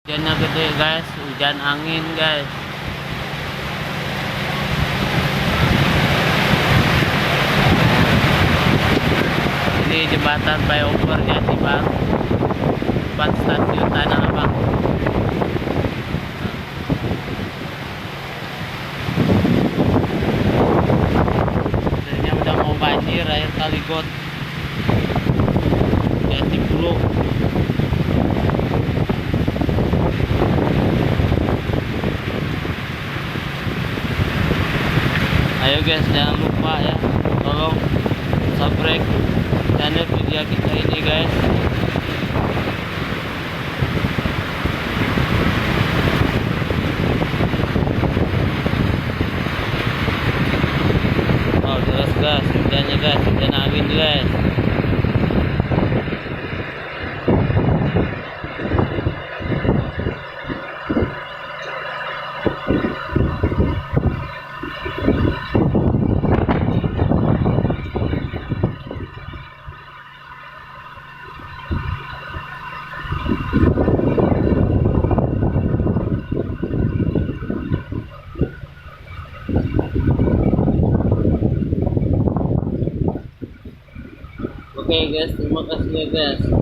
Hujannya gede guys, hujan angin guys. Ini jembatan flyovernya sih bang, depan stasiun Tanah Abang. Sebenarnya udah mau banjir air kaligot jati pulo. Ayo guys, jangan lupa ya, tolong subscribe channel video kita ini guys. Oh terus guys, hujannya guys, hujan angin guys. Oke guys, terima kasih ya guys.